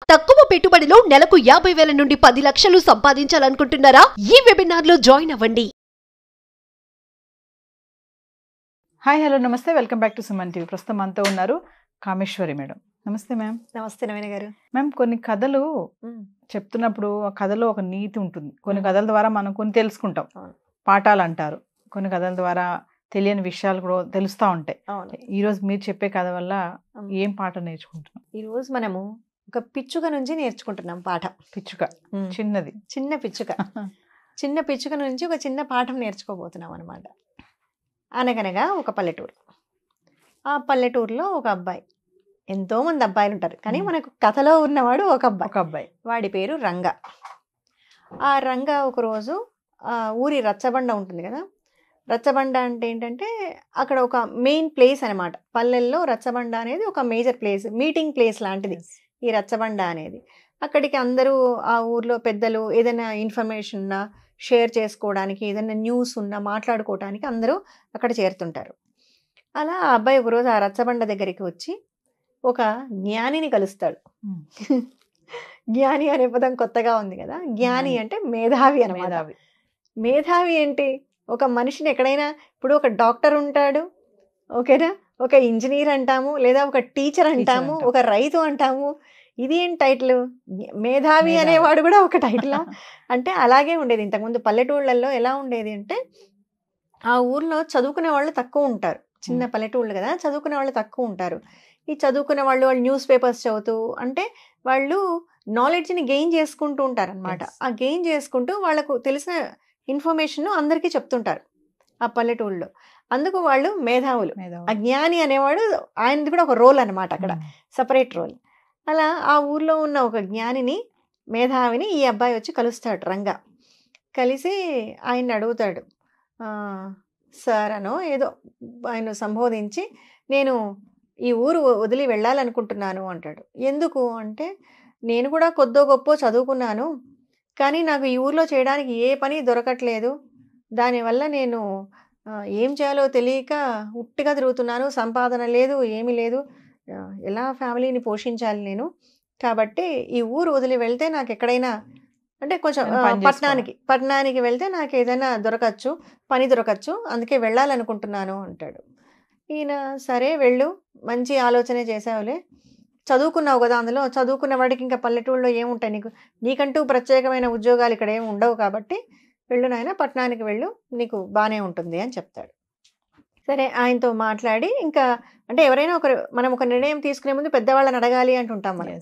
తక్కువ పెట్టుబడిలో నెలకు 50,000 నుండి 10 లక్షలు సంపాదించాలనుకుంటున్నారా? ఈ వెబినార్ లో జాయిన్ అవ్వండి. హాయ్ హలో నమస్తే, welcome back to Suman TV. ప్రస్తుతం మనతో ఉన్నారు కామేశ్వరి మేడం. నమస్తే మ్యామ్. నమస్తే నవీన గారు. మ్యామ్, కొన్ని కథలు చెప్తున్నప్పుడు ఆ కథలో ఒక నీతి ఉంటుంది. కొన్ని కథల ద్వారా మనం కొన్ని తెలుసుకుంటాం, పాఠాలు అంటారు. కొన్ని కథల ద్వారా తెలియని విషయాలు కూడా తెలుస్తూ ఉంటాయి. ఈరోజు మీరు చెప్పే కథ వల్ల ఏం పాఠం నేర్చుకుంటున్నాం? ఈరోజు మనము ఒక పిచ్చుక నుంచి నేర్చుకుంటున్నాం పాఠం. పిచ్చుక, చిన్నది, చిన్న పిచ్చుక చిన్న పిచ్చుక నుంచి ఒక చిన్న పాఠం నేర్చుకోబోతున్నాం అనమాట. అనగనగా ఒక పల్లెటూరు. ఆ పల్లెటూరులో ఒక అబ్బాయి, ఎంతోమంది అబ్బాయిలు ఉంటారు కానీ మనకు కథలో ఉన్నవాడు ఒక అబ్బాయి. వాడి పేరు రంగ. ఆ రంగ ఒకరోజు ఊరి రచ్చబండ ఉంటుంది కదా, రచ్చబండ అంటే ఏంటంటే అక్కడ ఒక మెయిన్ ప్లేస్ అనమాట. పల్లెల్లో రచ్చబండ అనేది ఒక మేజర్ ప్లేస్, మీటింగ్ ప్లేస్ లాంటిది ఈ రచ్చబండ అనేది. అక్కడికి అందరూ ఆ ఊర్లో పెద్దలు ఏదైనా ఇన్ఫర్మేషన్ ఉన్నా షేర్ చేసుకోవడానికి, ఏదైనా న్యూస్ ఉన్నా మాట్లాడుకోవడానికి అందరూ అక్కడ చేరుతుంటారు. అలా ఆ అబ్బాయి ఒకరోజు ఆ రచ్చబండ దగ్గరికి వచ్చి ఒక జ్ఞానిని కలుస్తాడు. జ్ఞాని అనే పదం కొత్తగా ఉంది కదా. జ్ఞాని అంటే మేధావి అనమాట. మేధావి ఏంటి, ఒక మనిషిని ఎక్కడైనా, ఇప్పుడు ఒక డాక్టర్ ఉంటాడు, ఓకేనా, ఒక ఇంజనీర్ అంటాము, లేదా ఒక టీచర్ అంటాము, ఒక రైతు అంటాము. ఇది ఏం టైటిల్? మేధావి అనేవాడు కూడా ఒక టైటిలా? అంటే అలాగే ఉండేది ఇంతకుముందు పల్లెటూళ్ళల్లో. ఎలా ఉండేది అంటే ఆ ఊర్లో చదువుకునే వాళ్ళు తక్కువ ఉంటారు. చిన్న పల్లెటూళ్ళు కదా, చదువుకునే వాళ్ళు తక్కువ ఉంటారు. ఈ చదువుకునే వాళ్ళు న్యూస్ పేపర్స్ చదువుతూ, అంటే వాళ్ళు నాలెడ్జ్ని గెయిన్ చేసుకుంటూ ఉంటారు అనమాట. ఆ గెయిన్ చేసుకుంటూ వాళ్ళకు తెలిసిన ఇన్ఫర్మేషన్ అందరికీ చెప్తుంటారు ఆ పల్లెటూళ్ళలో. అందుకు వాళ్ళు మేధావులు. ఆ జ్ఞాని అనేవాడు, ఆయనది కూడా ఒక రోల్ అనమాట, అక్కడ సపరేట్ రోల్. అలా ఆ ఊర్లో ఉన్న ఒక జ్ఞానిని, మేధావిని ఈ అబ్బాయి వచ్చి కలుస్తాడు రంగా. కలిసి ఆయన్ని అడుగుతాడు, సార్ అనో ఏదో ఆయన సంబోధించి, నేను ఈ ఊరు వదిలి వెళ్ళాలనుకుంటున్నాను అంటాడు. ఎందుకు అంటే, నేను కూడా కొద్దో గొప్ప చదువుకున్నాను కానీ నాకు ఈ ఊర్లో చేయడానికి ఏ పని దొరకట్లేదు. దానివల్ల నేను ఏం చేయాలో తెలియక ఉట్టిగా తిరుగుతున్నాను. సంపాదన లేదు, ఏమీ లేదు. ఎలా ఫ్యామిలీని పోషించాలి నేను? కాబట్టి ఈ ఊరు వదిలి వెళ్తే నాకు ఎక్కడైనా, అంటే కొంచెం పట్టణానికి వెళ్తే నాకు ఏదైనా దొరకచ్చు, పని దొరకచ్చు, అందుకే వెళ్ళాలనుకుంటున్నాను అంటాడు. ఈయన సరే వెళ్ళు, మంచి ఆలోచనే చేసావులే, చదువుకున్నావు కదా, అందులో చదువుకున్న వాడికి ఇంకా పల్లెటూళ్ళలో ఏముంటాయి, నీకంటూ ప్రత్యేకమైన ఉద్యోగాలు ఇక్కడ ఏమి ఉండవు, కాబట్టి వెళ్ళు నాయన, పట్టణానికి వెళ్ళు, నీకు బాగానే ఉంటుంది అని చెప్తాడు. సరే ఆయనతో మాట్లాడి, ఇంకా అంటే ఎవరైనా మనం ఒక నిర్ణయం తీసుకునే ముందు పెద్దవాళ్ళని అడగాలి అంటుంటాం మనం.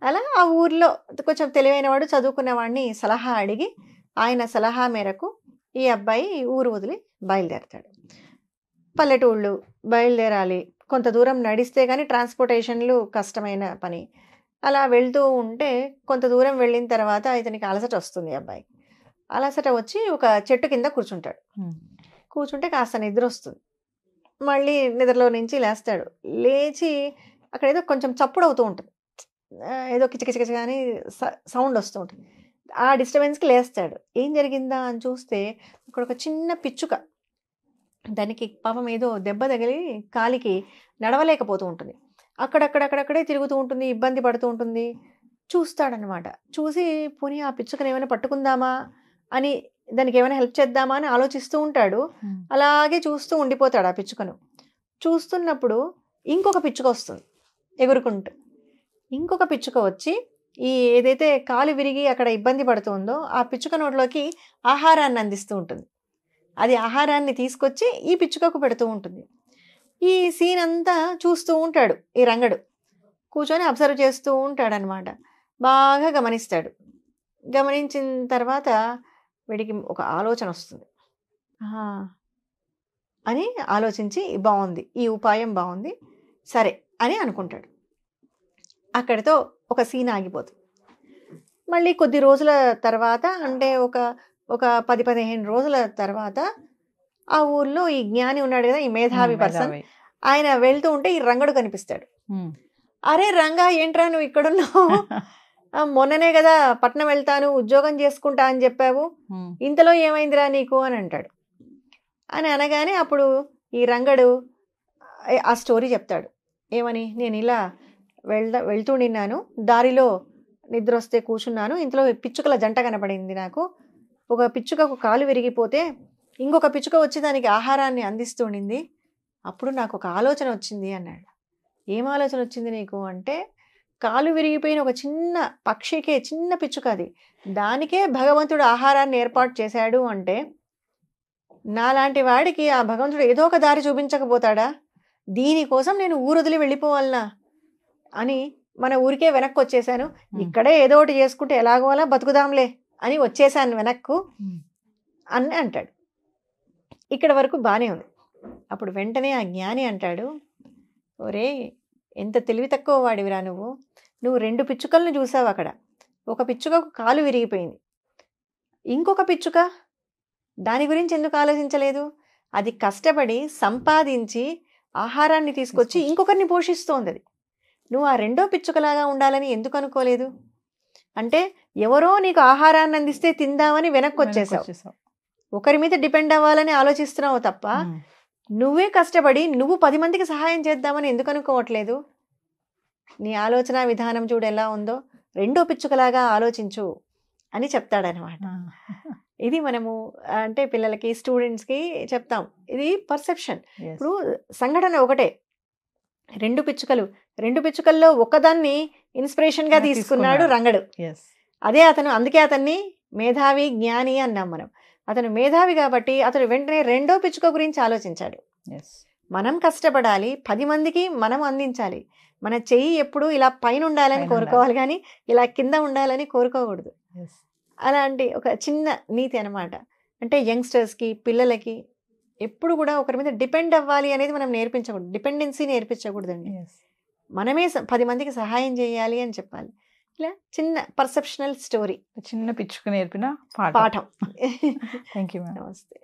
అలా ఆ ఊర్లో కొంచెం తెలివైన వాడు, చదువుకున్న వాడిని సలహా అడిగి, ఆయన సలహా మేరకు ఈ అబ్బాయి ఊరు వదిలి బయలుదేరతాడు. పల్లెటూళ్ళు బయలుదేరాలి, కొంత దూరం నడిస్తే కానీ ట్రాన్స్పోర్టేషన్లు కష్టమైన పని. అలా వెళ్తూ ఉంటే కొంత దూరం వెళ్ళిన తర్వాత ఇతనికి అలసట వస్తుంది. అబ్బాయి అలసట వచ్చి ఒక చెట్టు కింద కూర్చుంటాడు. కూర్చుంటే కాస్త నిద్ర వస్తుంది. మళ్ళీ నిద్రలో నుంచి లేస్తాడు. లేచి అక్కడ ఏదో కొంచెం చప్పుడు అవుతూ ఉంటుంది, ఏదో కిచకిచకిచ అని సౌండ్ వస్తూ ఉంటుంది. ఆ డిస్టర్బెన్స్కి లేస్తాడు. ఏం జరిగిందా అని చూస్తే అక్కడ ఒక చిన్న పిచ్చుక, దానికి పాపం ఏదో దెబ్బ తగిలి కాలికి నడవలేకపోతూ ఉంటుంది. అక్కడక్కడే తిరుగుతూ ఉంటుంది, ఇబ్బంది పడుతూ ఉంటుంది. చూస్తాడనమాట. చూసి పోనీ ఆ పిచ్చుకను ఏమైనా పట్టుకుందామా అని, దానికి ఏమైనా హెల్ప్ చేద్దామా అని ఆలోచిస్తూ ఉంటాడు. అలాగే చూస్తూ ఉండిపోతాడు ఆ పిచ్చుకను. చూస్తున్నప్పుడు ఇంకొక పిచ్చుక వస్తుంది ఎగురుకుంటూ. ఇంకొక పిచ్చుక వచ్చి ఈ ఏదైతే కాలు విరిగి అక్కడ ఇబ్బంది పడుతుందో ఆ పిచ్చుక నోట్లోకి ఆహారాన్ని అందిస్తూ ఉంటుంది. అది ఆహారాన్ని తీసుకొచ్చి ఈ పిచ్చుకకు పెడుతూ ఉంటుంది. ఈ సీన్ అంతా చూస్తూ ఉంటాడు ఈ రంగడు. కూర్చొని అబ్జర్వ్ చేస్తూ ఉంటాడనమాట. బాగా గమనిస్తాడు. గమనించిన తర్వాత వీడికి ఒక ఆలోచన వస్తుంది. అని ఆలోచించి, బాగుంది, ఈ ఉపాయం బాగుంది, సరే అని అనుకుంటాడు. అక్కడితో ఒక సీన్ ఆగిపోతుంది. మళ్ళీ కొద్ది రోజుల తర్వాత, అంటే ఒక 10-15 రోజుల తర్వాత ఆ ఊర్లో ఈ జ్ఞాని ఉన్నాడు కదా, ఈ మేధావి పర్సన్, ఆయన వెళ్తూ ఉంటే ఈ రంగడు కనిపిస్తాడు. అరే రంగా, ఏంట్రా నువ్వు ఇక్కడున్నావు? మొన్ననే కదా పట్నం వెళ్తాను, ఉద్యోగం చేసుకుంటా అని చెప్పావు, ఇంతలో ఏమైందిరా నీకు అని అంటాడు. అని అనగానే అప్పుడు ఈ రంగడు ఆ స్టోరీ చెప్తాడు. ఏమని, నేను ఇలా వెళ్తూ నిన్నాను, దారిలో నిద్ర వస్తే కూర్చున్నాను, ఇంట్లో పిచ్చుకల జంట కనపడింది నాకు. ఒక పిచ్చుకకు కాలు విరిగిపోతే ఇంకొక పిచ్చుక వచ్చి దానికి ఆహారాన్ని అందిస్తుండింది. అప్పుడు నాకు ఒక ఆలోచన వచ్చింది అన్నాడు. ఏం ఆలోచన వచ్చింది నీకు అంటే, కాలు విరిగిపోయిన ఒక చిన్న పక్షికే, చిన్న పిచ్చుక అది, దానికే భగవంతుడు ఆహారాన్ని ఏర్పాటు చేశాడు అంటే నాలాంటి వాడికి ఆ భగవంతుడు ఏదో ఒక దారి చూపించకపోతాడా? దీనికోసం నేను ఊరు వదిలి వెళ్ళిపోవాలనా అని మన ఊరికే వెనక్కి వచ్చేసాను. ఇక్కడే ఏదో ఒకటి చేసుకుంటే ఎలాగో అలా బతుకుదాంలే అని వచ్చేసాను వెనక్కు అని అంటాడు. ఇక్కడ వరకు బాగానే ఉంది. అప్పుడు వెంటనే ఆ జ్ఞాని అంటాడు, ఒరే ఎంత తెలివి తక్కువ వాడివిరా నువ్వు. నువ్వు 2 పిచ్చుకలను చూసావు అక్కడ. ఒక పిచ్చుకకు కాలు విరిగిపోయింది, ఇంకొక పిచ్చుక దాని గురించి ఎందుకు ఆలోచించలేదు? అది కష్టపడి సంపాదించి ఆహారాన్ని తీసుకొచ్చి ఇంకొకరిని పోషిస్తోంది. అది నువ్వు ఆ 2వ పిచ్చుకలాగా ఉండాలని ఎందుకు అనుకోలేదు? అంటే ఎవరో నీకు ఆహారాన్ని అందిస్తే తిందామని వెనక్కి వచ్చేసావు. ఒకరి మీద డిపెండ్ అవ్వాలని ఆలోచిస్తున్నావు తప్ప నువ్వే కష్టపడి నువ్వు 10 మందికి సహాయం చేద్దామని ఎందుకు అనుకోవట్లేదు? నీ ఆలోచన విధానం చూడు ఎలా ఉందో, 2వ పిచ్చుకలాగా ఆలోచించు అని చెప్తాడనమాట. ఇది మనము అంటే పిల్లలకి, స్టూడెంట్స్కి చెప్తాం. ఇది పర్సెప్షన్. ఇప్పుడు సంఘటన ఒకటే, 2 పిచ్చుకలు, 2 పిచ్చుకల్లో ఒకదాన్ని ఇన్స్పిరేషన్గా తీసుకున్నాడు రంగడు. అదే అతను, అందుకే అతన్ని మేధావి, జ్ఞాని అన్నాం మనం. అతను మేధావి కాబట్టి అతను వెంటనే 2వ పిచ్చుక గురించి ఆలోచించాడు. మనం కష్టపడాలి, 10 మందికి మనం అందించాలి. మన చెయ్యి ఎప్పుడు ఇలా పైన ఉండాలని కోరుకోవాలి, కానీ ఇలా కింద ఉండాలని కోరుకోకూడదు. అలాంటి ఒక చిన్న నీతి అనమాట. అంటే యంగ్స్టర్స్కి, పిల్లలకి ఎప్పుడు కూడా ఒకరి మీద డిపెండ్ అవ్వాలి అనేది మనం నేర్పించకూడదు. డిపెండెన్సీ నేర్పించకూడదండి. మనమే 10 మందికి సహాయం చేయాలి అని చెప్పాలి. ఇలా చిన్న పర్సెప్షనల్ స్టోరీ, చిన్న పిచ్చుకు నేర్పిన పాఠం. Thank you. నమస్తే.